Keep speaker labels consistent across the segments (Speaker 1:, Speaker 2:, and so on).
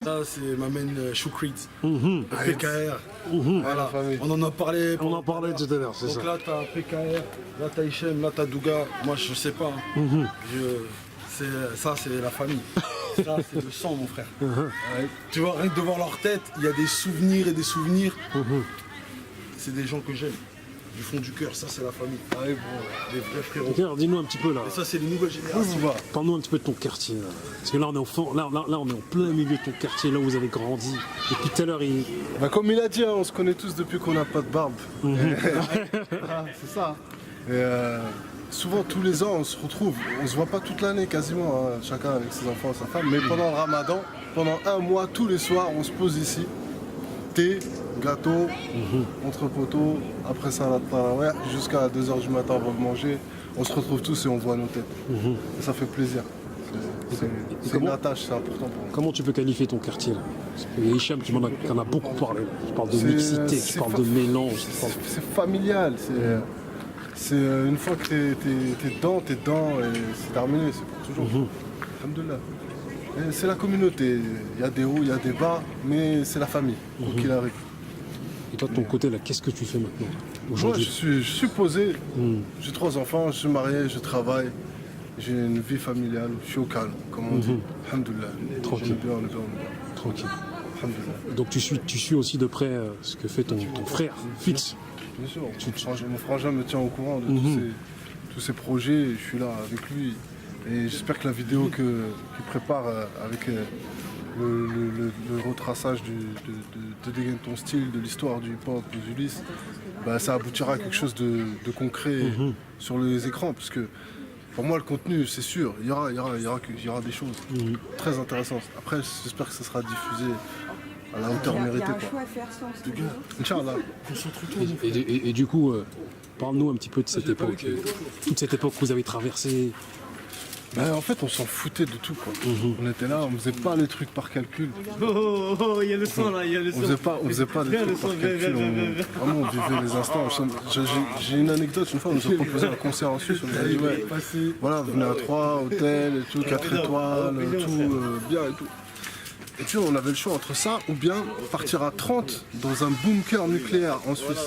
Speaker 1: Ça, c'est ma main Choukrit,
Speaker 2: Ah,
Speaker 1: PKR. Voilà. On en a parlé.
Speaker 2: On en parlait tout à l'heure, c'est ça.
Speaker 1: Donc là, t'as PKR, là, t'as Hichem, là, t'as Douga. Moi, je sais pas. Ça, c'est la famille. Ça, c'est le sang, mon frère. Ouais. Tu vois, rien que de voir leur tête, il y a des souvenirs et des souvenirs. C'est des gens que j'aime. Du fond du cœur, ça, c'est la famille. Ah oui, bon, les vrais frérots.
Speaker 2: Ok, alors dis-nous un petit peu là.
Speaker 1: Et ça, c'est les nouvelles générations.
Speaker 2: Parle-nous un petit peu de ton quartier. Là. Parce que là, on est on est en plein milieu de ton quartier, là où vous avez grandi. Depuis tout à l'heure,
Speaker 3: Bah, comme il a dit, hein, on se connaît tous depuis qu'on n'a pas de barbe. C'est ça. Et, souvent, tous les ans, on se retrouve. On se voit pas toute l'année quasiment, hein, chacun avec ses enfants, sa femme. Mais pendant le ramadan, pendant un mois, tous les soirs, on se pose ici. Thé, gâteau, entre poteaux, après ça, jusqu'à 2h du matin avant de manger. On se retrouve tous et on voit nos têtes. Et ça fait plaisir. C'est une attache, c'est important pour nous.
Speaker 2: comment tu peux qualifier ton quartier là? Parce que Hicham, tu en as beaucoup parlé. Tu parles de mixité, tu parles de mélange.
Speaker 3: C'est familial. C'est une fois que t'es dedans et c'est terminé, c'est pour toujours. Alhamdoulilah. Et c'est la communauté. Il y a des hauts, il y a des bas, mais c'est la famille, quoi qu'il arrive.
Speaker 2: Et toi, de ton côté, là, qu'est-ce que tu fais maintenant
Speaker 3: Moi,
Speaker 2: aujourd'hui?
Speaker 3: je suis posé. J'ai 3 enfants, je suis marié, je travaille. J'ai une vie familiale, je suis au calme, comme on dit. Alhamdoulilah.
Speaker 2: Tranquille.
Speaker 3: On est bien.
Speaker 2: Tranquille.
Speaker 3: Alhamdoulilah.
Speaker 2: Donc tu suis aussi de près ce que fait ton frère, Fix.
Speaker 3: Bien sûr, mon frangin me tient au courant de tous ces projets, je suis là avec lui. Et j'espère que la vidéo qu'il prépare avec le retraçage de dégainer ton style, de l'histoire du hip-hop, des Ulysses, bah, ça aboutira à quelque chose de concret sur les écrans. Parce que pour moi, le contenu, c'est sûr, il y aura des choses très intéressantes. Après, j'espère que ça sera diffusé à la hauteur méritée.
Speaker 4: Il y a un choix à faire sans
Speaker 3: Inch'Allah.
Speaker 2: Et du coup, parle-nous un petit peu de cette époque, toute cette époque que vous avez traversée.
Speaker 3: Ben, en fait, on s'en foutait de tout, quoi. On était là, on faisait pas les trucs par calcul.
Speaker 5: Oh, il y a le son là, il y a le son.
Speaker 3: On faisait pas les trucs par calcul. Vraiment, on vivait les instants. J'ai une anecdote, une fois, on nous a proposé un concert en Suisse. On nous a dit, ouais, voilà, vous venez à 3, hôtel et tout, 4 étoiles, tout, bien et tout. Et tu vois, on avait le choix entre ça ou bien partir à 30 dans un bunker nucléaire en Suisse.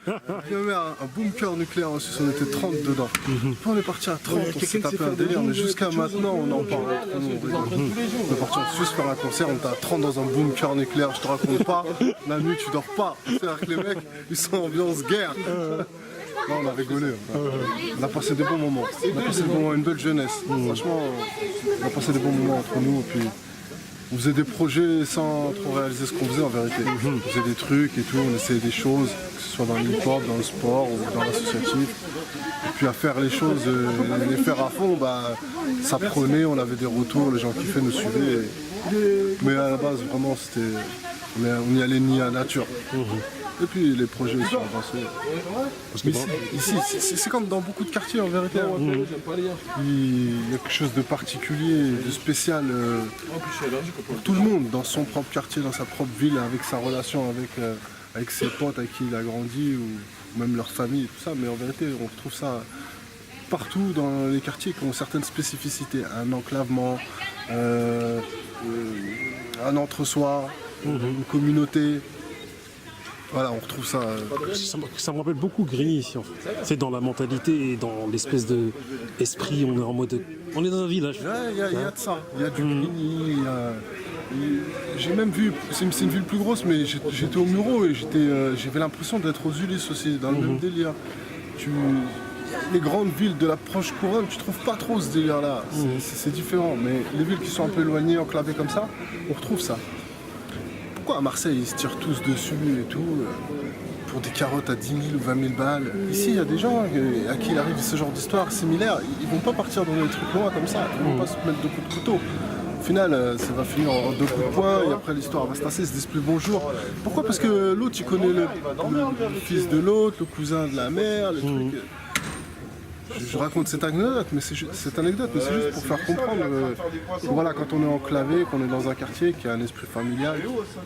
Speaker 3: Un bunker nucléaire en Suisse, on était 30 dedans. Puis on est parti à 30, on s'est tapé un délire, mais jusqu'à maintenant on en parle. On est parti en Suisse faire un concert, on était à 30 dans un bunker nucléaire, je te raconte pas. La nuit tu dors pas. C'est-à-dire que les mecs, ils sont ambiance guerre. Là, on a rigolé, on a passé des bons moments. On a passé des bons moments, une belle jeunesse. Franchement, on a passé des bons moments entre nous. Et puis, on faisait des projets sans trop réaliser ce qu'on faisait en vérité. On faisait des trucs et tout, on essayait des choses, que ce soit dans le hip-hop, dans le sport ou dans l'associatif. Et puis à faire les choses, les faire à fond, bah, ça prenait, on avait des retours, les gens kiffaient, nous suivaient. Mais à la base, vraiment, on y allait ni à nature. Et puis les projets sont avancés. Parce que ici, c'est comme dans beaucoup de quartiers en vérité. Il y a quelque chose de particulier, de spécial pour tout le monde, dans son propre quartier, dans sa propre ville, avec sa relation avec ses potes avec qui il a grandi, ou même leur famille, tout ça. Mais en vérité, on retrouve ça partout dans les quartiers qui ont certaines spécificités. Un enclavement, un entre-soi, une communauté. Voilà, on retrouve ça.
Speaker 2: Ça me rappelle beaucoup Grigny ici en fait. C'est dans la mentalité et dans l'espèce de esprit, on est en mode. On est dans un village.
Speaker 3: Il y a de ça. Il y a du Grigny. J'ai même vu, c'est une ville plus grosse, mais j'étais au Muro et j'avais l'impression d'être aux Ulysses aussi, dans le même délire. Les grandes villes de la proche couronne, tu trouves pas trop ce délire-là. C'est différent. Mais les villes qui sont un peu éloignées, enclavées comme ça, on retrouve ça. Pourquoi à Marseille ils se tirent tous dessus et tout pour des carottes à 10 000 ou 20 000 balles? Ici il y a des gens à qui il arrive ce genre d'histoire similaire, ils vont pas partir dans des trucs loin comme ça, ils vont pas se mettre 2 coups de couteau. Au final ça va finir en 2 coups de poing et après l'histoire va se tasser, ils se disent plus bonjour. Pourquoi? Parce que l'autre il connaît le fils de l'autre, le cousin de la mère, les trucs. Je raconte cette anecdote, mais c'est juste pour faire comprendre que voilà, quand on est enclavé, qu'on est dans un quartier qui a un esprit familial,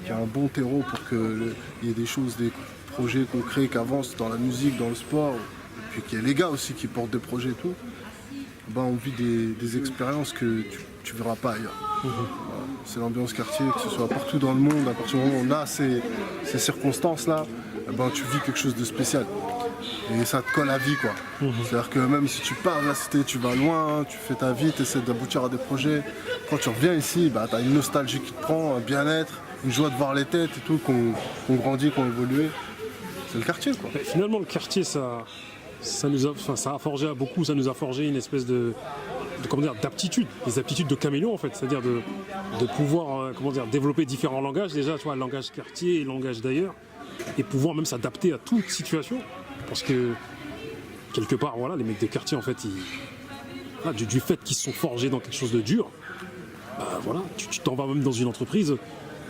Speaker 3: qui a un bon terreau pour qu'il y ait des choses, des projets concrets qui avancent dans la musique, dans le sport, et puis qu'il y ait les gars aussi qui portent des projets et tout, ben, on vit des expériences que tu ne verras pas ailleurs. Voilà. C'est l'ambiance quartier, que ce soit partout dans le monde, à partir du moment où on a ces circonstances-là, ben, tu vis quelque chose de spécial. Et ça te colle à vie, quoi. C'est-à-dire que même si tu pars de la cité, tu vas loin, tu fais ta vie, tu essaies d'aboutir à des projets. Quand tu reviens ici, bah, tu as une nostalgie qui te prend, un bien-être, une joie de voir les têtes et tout, qu'on grandit, qu'on évolué. C'est le quartier, quoi.
Speaker 2: Et finalement, le quartier, ça nous a, enfin, ça a forgé à beaucoup, ça nous a forgé une espèce comment dire, d'aptitude, des aptitudes de caméléon en fait, c'est-à-dire de pouvoir comment dire, développer différents langages, déjà, tu vois, le langage quartier et le langage d'ailleurs, et pouvoir même s'adapter à toute situation, parce que quelque part, voilà, les mecs de quartier en fait, là, du fait qu'ils se sont forgés dans quelque chose de dur, bah voilà, tu t'en vas même dans une entreprise.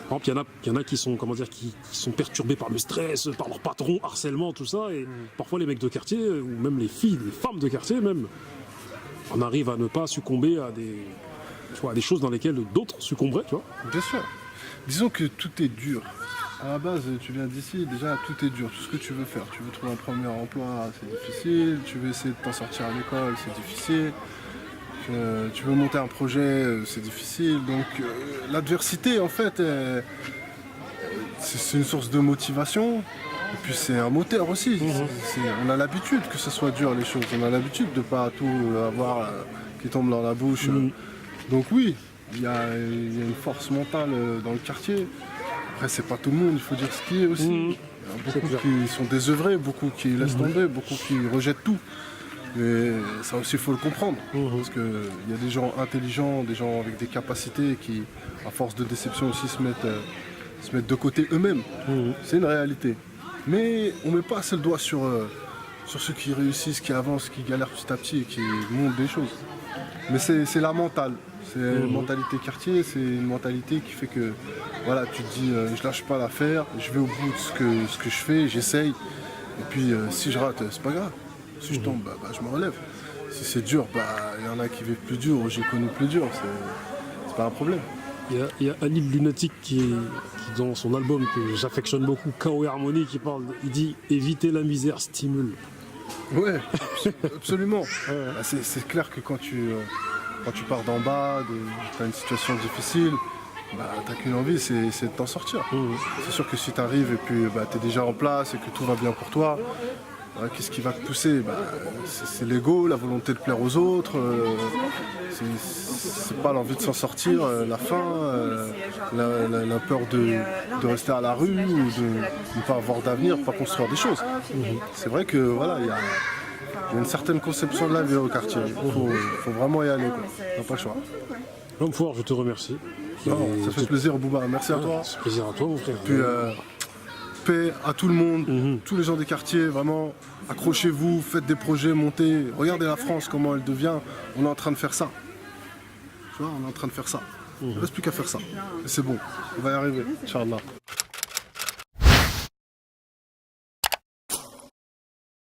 Speaker 2: Par exemple, il y en a qui sont, comment dire, qui sont perturbés par le stress, par leur patron, harcèlement, tout ça. Et parfois, les mecs de quartier, ou même les filles, les femmes de quartier même, on arrive à ne pas succomber à des choses dans lesquelles d'autres succomberaient, tu vois.
Speaker 3: Bien sûr. Disons que tout est dur. À la base, tu viens d'ici, déjà, tout est dur. Tout ce que tu veux faire. Tu veux trouver un premier emploi, c'est difficile. Tu veux essayer de t'en sortir à l'école, c'est difficile. Tu veux monter un projet, c'est difficile. Donc l'adversité, en fait, c'est une source de motivation. Et puis c'est un moteur aussi. On a l'habitude que ce soit dur les choses. On a l'habitude de ne pas tout avoir qui tombe dans la bouche. Donc oui, il y a une force mentale dans le quartier. Après, c'est pas tout le monde, il faut dire ce qui est aussi. Il y a beaucoup qui sont désœuvrés, beaucoup qui laissent tomber, beaucoup qui rejettent tout. Mais ça aussi, il faut le comprendre. Parce qu'il y a des gens intelligents, des gens avec des capacités qui, à force de déception aussi, se mettent de côté eux-mêmes. C'est une réalité. Mais on ne met pas assez le doigt sur ceux qui réussissent, qui avancent, qui galèrent petit à petit et qui montent des choses. Mais c'est la mentale. C'est une mentalité quartier, c'est une mentalité qui fait que voilà, tu te dis je lâche pas l'affaire, je vais au bout de ce que je fais, j'essaye. Et puis si je rate, c'est pas grave. Si je tombe, bah, je me relève. Si c'est dur, il y en a qui vivent plus dur, j'ai connu plus dur, c'est pas un problème.
Speaker 2: Il y a Anil Lunatic qui dans son album que j'affectionne beaucoup, Chaos et Harmonie, il dit « Éviter la misère stimule ».
Speaker 3: Ouais, absolument. Bah, c'est clair que quand tu pars d'en bas, tu as une situation difficile, t'as qu'une envie, c'est de t'en sortir. C'est sûr que si tu arrives et puis tu es déjà en place et que tout va bien pour toi, qu'est-ce qui va te pousser? C'est l'ego, la volonté de plaire aux autres, c'est pas l'envie de s'en sortir, la faim, la peur de rester à la rue ou de ne pas avoir d'avenir, pas construire des choses. C'est vrai que voilà, il y a une certaine conception de la vie au quartier. Il faut vraiment y aller, on n'a pas le choix.
Speaker 2: L'homme fort, je te remercie.
Speaker 3: Non, ça fait plaisir, Bouba. Merci à toi.
Speaker 2: C'est plaisir à toi, mon frère.
Speaker 3: Puis, paix à tout le monde, tous les gens des quartiers, vraiment, accrochez-vous, faites des projets, montez. Regardez la France, comment elle devient. On est en train de faire ça. Tu vois, on est en train de faire ça. Il ne reste plus qu'à faire ça. Et c'est bon, on va y arriver, Inch'Allah.